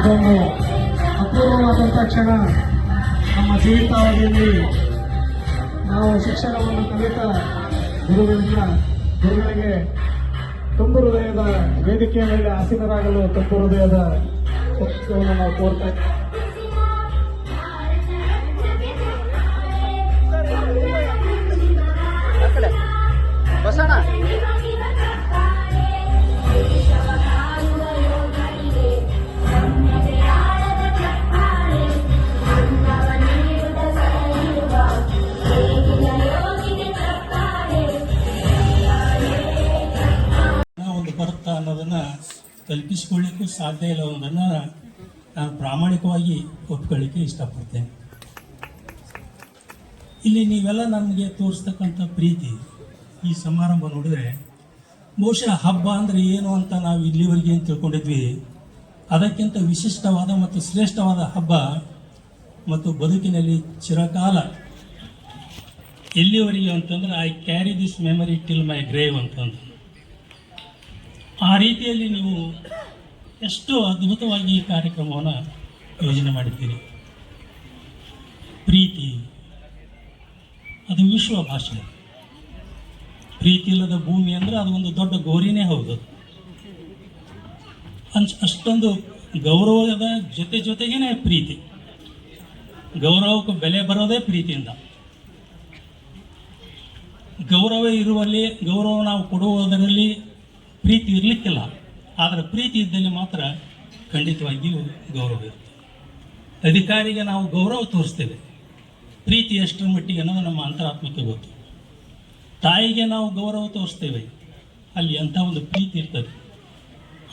ಇದೊಂದು ಅಪೂರ್ವವಾದಂಥ ಕ್ಷಣ. ನಮ್ಮ ಜೀವಿತಾವಧಿಯಲ್ಲಿ ನಾವು ಶಿಕ್ಷಣವನ್ನು ಕಲಿತ ಗುರುಗಳಿಗೆ ತುಂಬು ಹೃದಯದ ವೇದಿಕೆಯ ಮೇಲೆ ಆಸೀನರಾಗಲು ತುಂಬು ಹೃದಯದ ಒಪ್ಪಿಗೆಯನ್ನು ನಾವು ಕೋರ್ತಾ ಇದ್ದೇವೆ. ಬರುತ್ತಾ ಅನ್ನೋದನ್ನು ಕಲ್ಪಿಸಿಕೊಳ್ಳಿಕ್ಕೂ ಸಾಧ್ಯ ಇಲ್ಲ ಅನ್ನೋದನ್ನು ನಾನು ಪ್ರಾಮಾಣಿಕವಾಗಿ ಒಪ್ಕೊಳ್ಳಿಕ್ಕೆ ಇಷ್ಟಪಡ್ತೇನೆ. ಇಲ್ಲಿ ನೀವೆಲ್ಲ ನಮಗೆ ತೋರಿಸ್ತಕ್ಕಂಥ ಪ್ರೀತಿ, ಈ ಸಮಾರಂಭ ನೋಡಿದ್ರೆ ಬಹುಶಃ ಹಬ್ಬ ಅಂದರೆ ಏನು ಅಂತ ನಾವು ಇಲ್ಲಿವರೆಗೆ ಏನು ತಿಳ್ಕೊಂಡಿದ್ವಿ, ಅದಕ್ಕಿಂತ ವಿಶಿಷ್ಟವಾದ ಮತ್ತು ಶ್ರೇಷ್ಠವಾದ ಹಬ್ಬ ಮತ್ತು ಬದುಕಿನಲ್ಲಿ ಚಿರಕಾಲ ಎಲ್ಲಿವರೆಗೆ ಅಂತಂದ್ರೆ I carry this memory till my grave ಅಂತಂದು. ಆ ರೀತಿಯಲ್ಲಿ ನೀವು ಎಷ್ಟು ಅದ್ಭುತವಾಗಿ ಈ ಕಾರ್ಯಕ್ರಮವನ್ನು ಯೋಜನೆ ಮಾಡಿದ್ದೀರಿ. ಪ್ರೀತಿ ಅದು ವಿಶ್ವ ಭಾಷೆ. ಪ್ರೀತಿ ಇಲ್ಲದ ಭೂಮಿ ಅಂದರೆ ಅದು ಒಂದು ದೊಡ್ಡ ಗೋರಿನೇ ಹೌದು. ಅಷ್ಟೊಂದು ಗೌರವದ ಜೊತೆಗೇನೆ ಪ್ರೀತಿ. ಗೌರವಕ್ಕೆ ಬೆಲೆ ಬರೋದೇ ಪ್ರೀತಿಯಿಂದ. ಗೌರವ ಇರುವಲ್ಲಿ, ಗೌರವ ನಾವು ಕೊಡುವುದರಲ್ಲಿ ಪ್ರೀತಿ ಇರಲಿಕ್ಕಿಲ್ಲ. ಆದರೆ ಪ್ರೀತಿ ಇದ್ದಲ್ಲಿ ಮಾತ್ರ ಖಂಡಿತವಾಗಿಯೂ ಗೌರವ ಇರುತ್ತೆ. ಅಧಿಕಾರಿಗೆ ನಾವು ಗೌರವ ತೋರಿಸ್ತೇವೆ, ಪ್ರೀತಿ ಎಷ್ಟರ ಮಟ್ಟಿಗೆ ಅನ್ನೋದು ನಮ್ಮ ಅಂತರಾತ್ಮಕ್ಕೆ ಗೊತ್ತು. ತಾಯಿಗೆ ನಾವು ಗೌರವ ತೋರಿಸ್ತೇವೆ, ಅಲ್ಲಿ ಅಂಥ ಒಂದು ಪ್ರೀತಿ ಇರ್ತದೆ.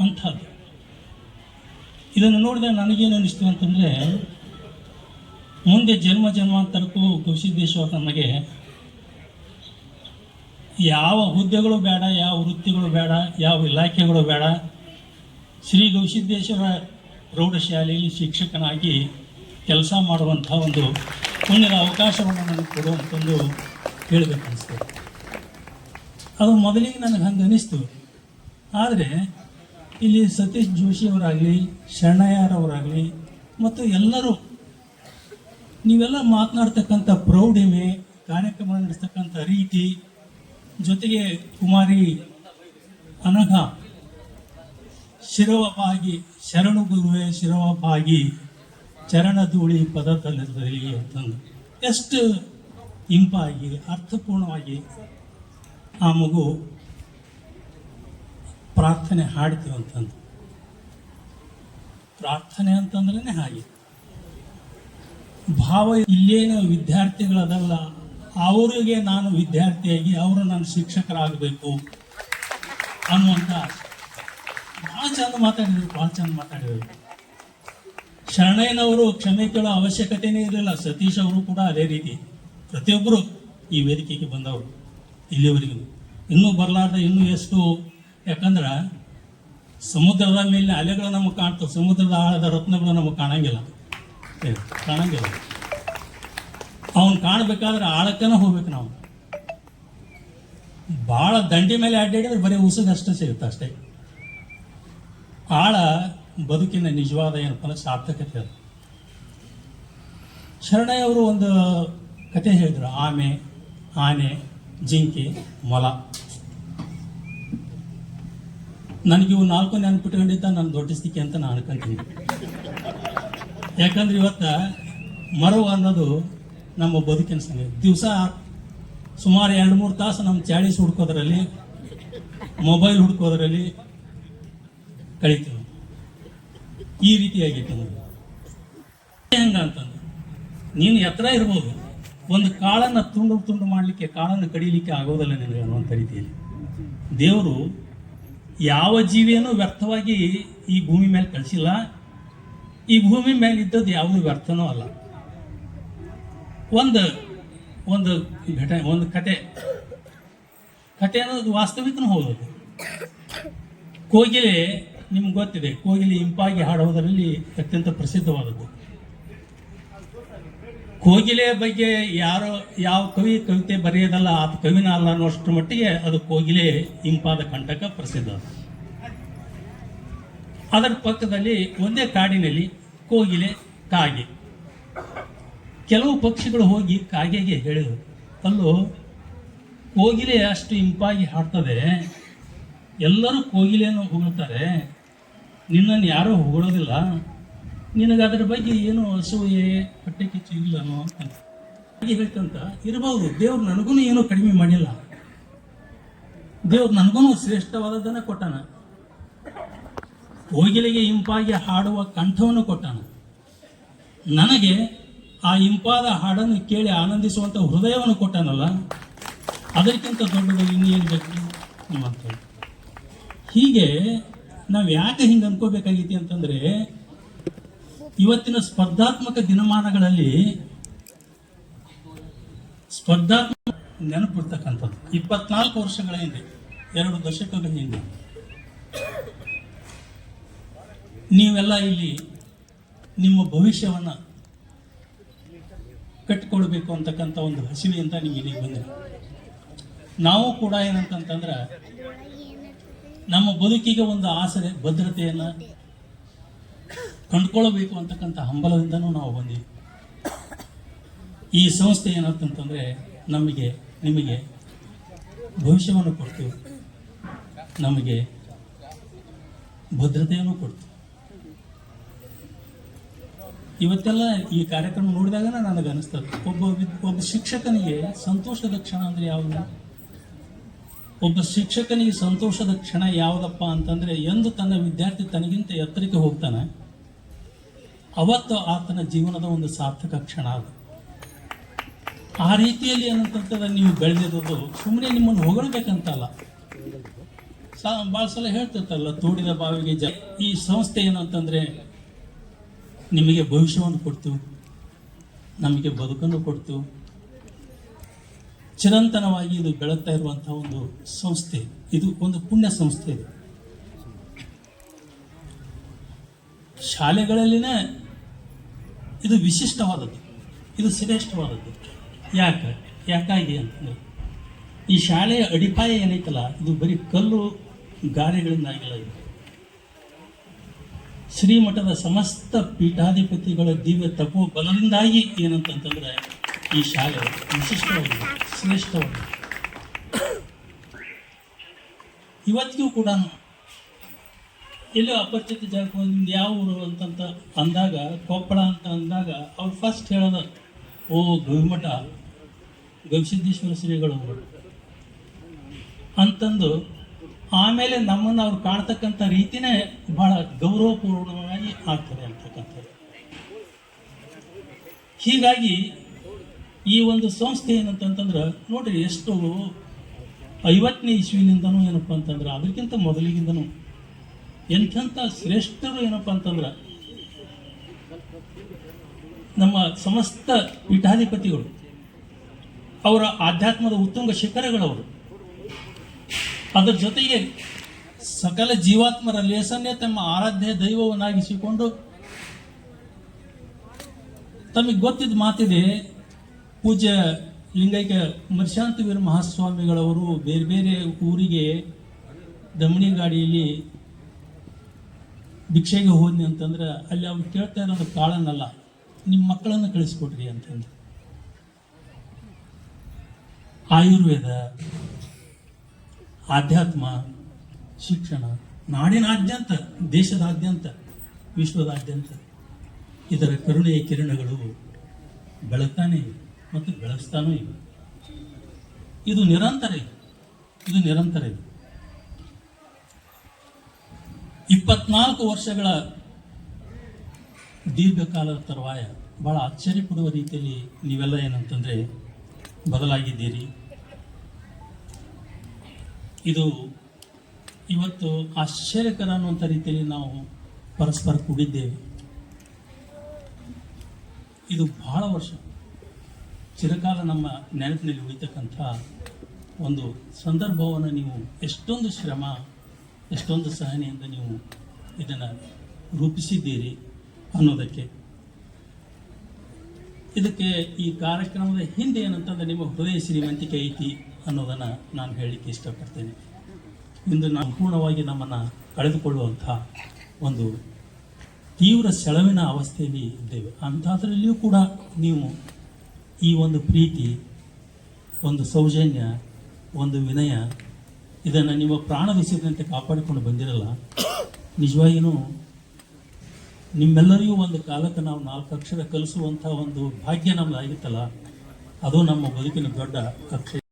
ಅಂಥದ್ದು ಇದನ್ನು ನೋಡಿದ್ರೆ ನನಗೇನು ಅನ್ನಿಸ್ತು ಅಂತಂದರೆ, ಮುಂದೆ ಜನ್ಮಾಂತರಕ್ಕೂ ಗವಿಸಿದ್ದೇಶ್ವರ ನಮಗೆ ಯಾವ ಹುದ್ದೆಗಳು ಬೇಡ, ಯಾವ ವೃತ್ತಿಗಳು ಬೇಡ, ಯಾವ ಇಲಾಖೆಗಳು ಬೇಡ, ಶ್ರೀ ಗವಿಸಿದ್ದೇಶ್ವರ ಪ್ರೌಢಶಾಲೆಯಲ್ಲಿ ಶಿಕ್ಷಕನಾಗಿ ಕೆಲಸ ಮಾಡುವಂಥ ಒಂದು ಪುಣ್ಯದ ಅವಕಾಶವನ್ನು ನನಗೆ ಕೊಡುವಂಥದ್ದು ಹೇಳಬೇಕನ್ನಿಸ್ತದೆ. ಅದು ಮೊದಲಿಗೆ ನನಗೆ ಹಂಗೆ ಅನ್ನಿಸ್ತು. ಆದರೆ ಇಲ್ಲಿ ಸತೀಶ್ ಜೋಶಿಯವರಾಗಲಿ, ಶರಣಯ್ಯರವರಾಗಲಿ ಮತ್ತು ಎಲ್ಲರೂ ನೀವೆಲ್ಲ ಮಾತನಾಡ್ತಕ್ಕಂಥ ಪ್ರೌಢಿಮೆ, ಕಾರ್ಯಕ್ರಮ ನಡೆಸ್ತಕ್ಕಂಥ ರೀತಿ, ಜೊತೆಗೆ ಕುಮಾರಿ ಅನಘ ಶಿರವವಾಗಿ ಶರಣು ಗುರುವೆ ಶಿರವವಾಗಿ ಚರಣಧೂಳಿ ಪದತಲದಲ್ಲಿ ಅಂತಂದು ಎಷ್ಟು ಇಂಪಾಗಿ ಅರ್ಥಪೂರ್ಣವಾಗಿ ಆ ಮಗು ಪ್ರಾರ್ಥನೆ ಹಾಡ್ತೀವಿ ಅಂತಂದು. ಪ್ರಾರ್ಥನೆ ಅಂತಂದ್ರೇ ಹಾಗೆ ಭಾವ. ಇಲ್ಲೇನು ವಿದ್ಯಾರ್ಥಿಗಳದಲ್ಲ, ಅವರಿಗೆ ನಾನು ವಿದ್ಯಾರ್ಥಿಯಾಗಿ ಅವರು ನನ್ನ ಶಿಕ್ಷಕರಾಗಬೇಕು ಅನ್ನುವಂಥ ಭಾಳ ಚಂದ ಮಾತಾಡಿದರು. ಶರಣಯ್ಯನವರು ಕ್ಷಮೆ ಕೇಳೋ ಅವಶ್ಯಕತೆಯೇ ಇರಲಿಲ್ಲ. ಸತೀಶ್ ಅವರು ಕೂಡ ಅದೇ ರೀತಿ. ಪ್ರತಿಯೊಬ್ಬರು ಈ ವೇದಿಕೆಗೆ ಬಂದವರು ಇಲ್ಲಿವರೆಗೂ, ಇನ್ನೂ ಬರಲಾರ್ದ ಇನ್ನೂ ಎಷ್ಟು. ಯಾಕಂದ್ರೆ ಸಮುದ್ರದ ಮೇಲಿನ ಅಲೆಗಳು ನಮಗೆ ಕಾಣ್ತವೆ, ಸಮುದ್ರದ ಆಳದ ರತ್ನಗಳು ನಮಗೆ ಕಾಣಂಗಿಲ್ಲ. ಅವನು ಕಾಣಬೇಕಾದ್ರೆ ಆಳಕ್ಕನ ಹೋಗ್ಬೇಕು. ನಾವು ಭಾಳ ದಂಡಿ ಮೇಲೆ ಅಡ್ಡಾಡಿದ್ರೆ ಬರೀ ಉಸುಗಷ್ಟೇ ಸಿಗುತ್ತೆ ಅಷ್ಟೇ. ಆಳ ಬದುಕಿನ ನಿಜವಾದ ಏನಪ್ಪ ಸಾರ್ಥಕತೆ ಅದು. ಶರಣಯ್ಯ ಅವರು ಒಂದು ಕತೆ ಹೇಳಿದ್ರು, ಆನೆ, ಜಿಂಕೆ, ಮೊಲ. ನನಗಿವು 4 ನೆನಪಿಟ್ಕೊಂಡಿದ್ದ ನನ್ನ ದೊಡ್ಡ ಸ್ಥಿತಿ ಅಂತ ನಾನು ಅನ್ಕೊಂತೀನಿ. ಯಾಕಂದ್ರೆ ಇವತ್ತು ಮರವು ಅನ್ನೋದು ನಮ್ಮ ಬದುಕಿನ ಸಮಯ. ದಿವಸ ಸುಮಾರು 2-3 ತಾಸು ನಮ್ಮ ಚಾಳೀಸ್ ಹುಡ್ಕೋದ್ರಲ್ಲಿ, ಮೊಬೈಲ್ ಹುಡ್ಕೋದ್ರಲ್ಲಿ ಕಳಿತೀವಿ. ಈ ರೀತಿಯಾಗಿತ್ತು ನಮಗೆ. ಹೆಂಗಂತಂದು ನೀನು ಎತ್ತರ ಇರ್ಬೋದು, ಒಂದು ಕಾಳನ್ನು ತುಂಡು ಮಾಡಲಿಕ್ಕೆ, ಕಾಳನ್ನು ಕಡಿಲಿಕ್ಕೆ ಆಗೋದಿಲ್ಲ ನಿನಗೆ ಅನ್ನುವಂಥ ರೀತಿಯಲ್ಲಿ ದೇವರು ಯಾವ ಜೀವಿಯನ್ನು ವ್ಯರ್ಥವಾಗಿ ಈ ಭೂಮಿ ಮೇಲೆ ಕಳಿಸಿಲ್ಲ. ಈ ಭೂಮಿ ಮೇಲೆ ಇದ್ದದ್ದು ಯಾವುದು ವ್ಯರ್ಥನೂ ಅಲ್ಲ. ಒಂದು ಒಂದು ಘಟನೆ, ಒಂದು ಕತೆ ಅನ್ನೋದು ವಾಸ್ತವಿಕನೂ ಹೌದದು. ಕೋಗಿಲೆ ನಿಮ್ಗೆ ಗೊತ್ತಿದೆ, ಕೋಗಿಲೆ ಇಂಪಾಗಿ ಹಾಡುವುದರಲ್ಲಿ ಅತ್ಯಂತ ಪ್ರಸಿದ್ಧವಾದದ್ದು. ಕೋಗಿಲೆಯ ಬಗ್ಗೆ ಯಾವ ಕವಿ ಕವಿತೆ ಬರೆಯೋದಲ್ಲ, ಆ ಕವಿನ ಅಲ್ಲ ಅನ್ನೋಷ್ಟರ ಮಟ್ಟಿಗೆ ಅದು ಕೋಗಿಲೆ ಇಂಪಾದ ಕಂಠಕ ಪ್ರಸಿದ್ಧ. ಅದರ ಪಕ್ಕದಲ್ಲಿ ಒಂದೇ ಕಾಡಿನಲ್ಲಿ ಕೋಗಿಲೆ, ಕಾಗೆ. ಕೆಲವು ಪಕ್ಷಿಗಳು ಹೋಗಿ ಕಾಗೆಗೆ ಹೇಳಿದರು, ಅಲ್ಲೋ ಕೋಗಿಲೆ ಅಷ್ಟು ಇಂಪಾಗಿ ಹಾಡ್ತದೆ, ಎಲ್ಲರೂ ಕೋಗಿಲೆಯನ್ನು ಹೊಗಳ್ತಾರೆ, ನಿನ್ನನ್ನು ಯಾರೂ ಹೊಗಳೋದಿಲ್ಲ, ನಿನಗೆ ಅದರ ಬಗ್ಗೆ ಏನು ಅಸೂಯೆ ಹೊಟ್ಟೆ ಕಿಚ್ಚು ಇಲ್ಲನೋ ಅಂತ ಹೇಳ್ತಂತ ಇರಬಹುದು. ದೇವ್ರು ನನಗೂ ಏನೂ ಕಡಿಮೆ ಮಾಡಿಲ್ಲ, ದೇವ್ರು ನನಗೂ ಶ್ರೇಷ್ಠವಾದದ್ದನ್ನು ಕೊಟ್ಟಾನ, ಕೋಗಿಲೆಗೆ ಇಂಪಾಗಿ ಹಾಡುವ ಕಂಠವನ್ನು ಕೊಟ್ಟಾನ, ನನಗೆ ಆ ಇಂಪಾದ ಹಾಡನ್ನು ಕೇಳಿ ಆನಂದಿಸುವಂಥ ಹೃದಯವನ್ನು ಕೊಟ್ಟಾನಲ್ಲ, ಅದಕ್ಕಿಂತ ದೊಡ್ಡದು ಇನ್ನೇನು ಬೇಕು ನಿಮ್ಮಂತ. ಹೀಗೆ ನಾವು ಯಾಕೆ ಹಿಂಗೆ ಅನ್ಕೋಬೇಕಾಗೈತಿ ಅಂತಂದರೆ, ಇವತ್ತಿನ ಸ್ಪರ್ಧಾತ್ಮಕ ದಿನಮಾನಗಳಲ್ಲಿ ಸ್ಪರ್ಧಾತ್ಮಕ ನೆನಪಿರ್ತಕ್ಕಂಥದ್ದು 24 ವರ್ಷಗಳ ಹಿಂದೆ, 2 ದಶಕಗಳ ಹಿಂದೆ ನೀವೆಲ್ಲ ಇಲ್ಲಿ ನಿಮ್ಮ ಭವಿಷ್ಯವನ್ನು ಕಟ್ಟಿಕೊಳ್ಬೇಕು ಅಂತಕ್ಕಂಥ ಒಂದು ಹಸಿವೆಯಿಂದ ನೀವು ಇಲ್ಲಿಗೆ ಬಂದಿರಿ. ನಾವು ಕೂಡ ಏನಂತಂದ್ರೆ ನಮ್ಮ ಬದುಕಿಗೆ ಒಂದು ಆಸರೆ, ಭದ್ರತೆಯನ್ನು ಕಂಡುಕೊಳ್ಳಬೇಕು ಅಂತಕ್ಕಂಥ ಹಂಬಲದಿಂದನೂ ನಾವು ಬಂದೀವಿ. ಈ ಸಂಸ್ಥೆ ಏನಂತಂತಂದರೆ ನಿಮಗೆ ಭವಿಷ್ಯವನ್ನು ಕೊಡ್ತು, ನಮಗೆ ಭದ್ರತೆಯನ್ನು ಕೊಡ್ತು. ಇವತ್ತೆಲ್ಲ ಈ ಕಾರ್ಯಕ್ರಮ ನೋಡಿದಾಗ ನನಗೆ ಅನಿಸ್ತದೆ, ಒಬ್ಬ ಶಿಕ್ಷಕನಿಗೆ ಸಂತೋಷದ ಕ್ಷಣ ಅಂದರೆ ಯಾವುದು? ಒಬ್ಬ ಶಿಕ್ಷಕನಿಗೆ ಸಂತೋಷದ ಕ್ಷಣ ಯಾವುದಪ್ಪ ಅಂತಂದರೆ, ಎಂದು ತನ್ನ ವಿದ್ಯಾರ್ಥಿ ತನಗಿಂತ ಎತ್ತರಕ್ಕೆ ಹೋಗ್ತಾನೆ, ಅವತ್ತು ಆತನ ಜೀವನದ ಒಂದು ಸಾರ್ಥಕ ಕ್ಷಣ ಅದು. ಆ ರೀತಿಯಲ್ಲಿ ಏನಂತಂತಂದ್ರೆ ನೀವು ಬೆಳೆದಿರೋದು ಸುಮ್ಮನೆ ನಿಮ್ಮನ್ನು ಹೊಗಳಬೇಕಂತಲ್ಲ. ಭಾಳ ಸಲ ಹೇಳ್ತಿರ್ತಲ್ಲ, ತೋಡಿದ ಬಾವಿಗೆ ಈ ಸಂಸ್ಥೆ ಏನಂತಂದರೆ ನಿಮಗೆ ಭವಿಷ್ಯವನ್ನು ಕೊಡ್ತು, ನಮಗೆ ಬದುಕನ್ನು ಕೊಡ್ತು. ಚಿರಂತನವಾಗಿ ಇದು ಬೆಳಗ್ತಾ ಇರುವಂತಹ ಒಂದು ಸಂಸ್ಥೆ, ಇದು ಒಂದು ಪುಣ್ಯ ಸಂಸ್ಥೆ. ಇದು ಶಾಲೆಗಳಲ್ಲಿನೇ ಇದು ವಿಶಿಷ್ಟವಾದದ್ದು, ಇದು ಶ್ರೇಷ್ಠವಾದದ್ದು. ಯಾಕಾಗಿ ಅಂತಂದರೆ, ಈ ಶಾಲೆಯ ಅಡಿಪಾಯ ಏನೈತಲ್ಲ, ಇದು ಬರೀ ಕಲ್ಲು ಗಾರೆಗಳಿಂದಾಗಿಲ್ಲ. ಇದು ಶ್ರೀಮಠದ ಸಮಸ್ತ ಪೀಠಾಧಿಪತಿಗಳ ದಿವ್ಯ ತಪೋ ಬಲದಿಂದಾಗಿ ಏನಂತಂತಂದರೆ ಈ ಶಾಲೆ ವಿಶಿಷ್ಟವಾಗಿದೆ, ಶ್ರೇಷ್ಠವಾಗಿದೆ. ಇವತ್ತಿಗೂ ಕೂಡ ಎಲ್ಲೋ ಅಪರಿಚಿತ ಜಾಗಕ್ಕೆ ನಿಮ್ದು ಯಾವ ಊರು ಅಂತಂತ ಅಂದಾಗ, ಕೊಪ್ಪಳ ಅಂತ ಅಂದಾಗ ಅವ್ರು ಫಸ್ಟ್ ಹೇಳೋದು, ಓ ಗವಿಮಠ, ಗವಿಸಿದ್ದೇಶ್ವರ ಶ್ರೀಗಳು ಅಂತಂದು, ಆಮೇಲೆ ನಮ್ಮನ್ನು ಅವ್ರು ಕಾಣ್ತಕ್ಕಂಥ ರೀತಿನೇ ಬಹಳ ಗೌರವಪೂರ್ಣವಾಗಿ ಆಗ್ತದೆ ಅಂತಕ್ಕಂಥದ್ದು. ಹೀಗಾಗಿ ಈ ಒಂದು ಸಂಸ್ಥೆ ಏನಂತಂತಂದ್ರೆ ನೋಡ್ರಿ, ಎಷ್ಟು 50ನೇ ಇಸ್ವಿನಿಂದನೂ ಏನಪ್ಪ ಅಂತಂದ್ರೆ, ಅದಕ್ಕಿಂತ ಮೊದಲಿಗಿಂದನೂ ಎಂಥಂಥ ಶ್ರೇಷ್ಠರು ಏನಪ್ಪ ಅಂತಂದ್ರೆ ನಮ್ಮ ಸಮಸ್ತ ಪೀಠಾಧಿಪತಿಗಳು, ಅವರ ಆಧ್ಯಾತ್ಮದ ಉತ್ತುಂಗ ಶಿಖರಗಳವರು. ಅದರ ಜೊತೆಗೆ ಸಕಲ ಜೀವಾತ್ಮರ ಲೇಸನ್ನೇ ತಮ್ಮ ಆರಾಧ್ಯ ದೈವವನ್ನಾಗಿಸಿಕೊಂಡು, ತಮಗೆ ಗೊತ್ತಿದ್ದ ಮಾತಿದೆ, ಪೂಜ್ಯ ಲಿಂಗೈಕ್ಯ ಮರ್ಶಾಂತವೀರ ಮಹಾಸ್ವಾಮಿಗಳವರು ಬೇರೆ ಬೇರೆ ಊರಿಗೆ ದಮಣಿ ಗಾಡಿಯಲ್ಲಿ ಭಿಕ್ಷೆಗೆ ಹೋದ್ನಿ ಅಂತಂದ್ರೆ, ಅಲ್ಲಿ ಅವ್ರು ಕೇಳ್ತಾ ಇರೋದು ಕಾಳನ್ನಲ್ಲ, ನಿಮ್ಮ ಮಕ್ಕಳನ್ನು ಕಳಿಸ್ಕೊಡ್ರಿ ಅಂತಂದ್ರೆ. ಆಯುರ್ವೇದ, ಆಧ್ಯಾತ್ಮ, ಶಿಕ್ಷಣ ನಾಡಿನಾದ್ಯಂತ, ದೇಶದಾದ್ಯಂತ, ವಿಶ್ವದಾದ್ಯಂತ ಇದರ ಕರುಣೆಯ ಕಿರಣಗಳು ಬೆಳಗ್ತಾನೆ ಇವೆ ಮತ್ತು ಬೆಳೆಸ್ತಾನೂ ಇವೆ. ಇದು ನಿರಂತರ ಇದೆ, ಇದು ನಿರಂತರ ಇದೆ. 24 ವರ್ಷಗಳ ದೀರ್ಘಕಾಲದ ತರುವಾಯ ಭಾಳ ಆಶ್ಚರ್ಯ ಪಡುವ ರೀತಿಯಲ್ಲಿ ನೀವೆಲ್ಲ ಏನಂತಂದರೆ ಬದಲಾಗಿದ್ದೀರಿ. ಇದು ಇವತ್ತು ಆಶ್ಚರ್ಯಕರ ಅನ್ನುವಂಥ ರೀತಿಯಲ್ಲಿ ನಾವು ಪರಸ್ಪರ ಕೂಡಿದ್ದೇವೆ. ಇದು ಬಹಳ ವರ್ಷ ಚಿರಕಾಲ ನಮ್ಮ ನೆನಪಿನಲ್ಲಿ ಉಳಿತಕ್ಕಂಥ ಒಂದು ಸಂದರ್ಭವನ್ನು ನೀವು ಎಷ್ಟೊಂದು ಶ್ರಮ, ಎಷ್ಟೊಂದು ಸಹನೆಯಿಂದ ನೀವು ಇದನ್ನು ರೂಪಿಸಿದ್ದೀರಿ ಅನ್ನೋದಕ್ಕೆ. ಇದಕ್ಕೆ ಈ ಕಾರ್ಯಕ್ರಮದ ಹಿಂದೆ ಏನಂತಂದ್ರೆ ನಿಮ್ಮ ಹೃದಯ ಶ್ರೀಮಂತಿಕೆ ಐತಿ ಅನ್ನೋದನ್ನು ನಾನು ಹೇಳಲಿಕ್ಕೆ ಇಷ್ಟಪಡ್ತೇನೆ. ಇಂದು ನಾವು ಪೂರ್ಣವಾಗಿ ನಮ್ಮನ್ನು ಕಳೆದುಕೊಳ್ಳುವಂಥ ಒಂದು ತೀವ್ರ ಸೆಳವಿನ ಅವಸ್ಥೆಯಲ್ಲಿ ಇದ್ದೇವೆ. ಅಂಥದ್ರಲ್ಲಿಯೂ ಕೂಡ ನೀವು ಈ ಒಂದು ಪ್ರೀತಿ, ಒಂದು ಸೌಜನ್ಯ, ಒಂದು ವಿನಯ, ಇದನ್ನು ನಿಮ್ಮ ಪ್ರಾಣವಿಸಿದಂತೆ ಕಾಪಾಡಿಕೊಂಡು ಬಂದಿರಲ್ಲ. ನಿಜವಾಗಿಯೂ ನಿಮ್ಮೆಲ್ಲರಿಗೂ ಒಂದು ಕಾಲಕ್ಕೆ ನಾವು 4 ಅಕ್ಷರ ಕಲಿಸುವಂಥ ಒಂದು ಭಾಗ್ಯ ನಮ್ಮದಾಗಿತ್ತಲ್ಲ, ಅದು ನಮ್ಮ ಬದುಕಿನ ದೊಡ್ಡ ಅಕ್ಷರ.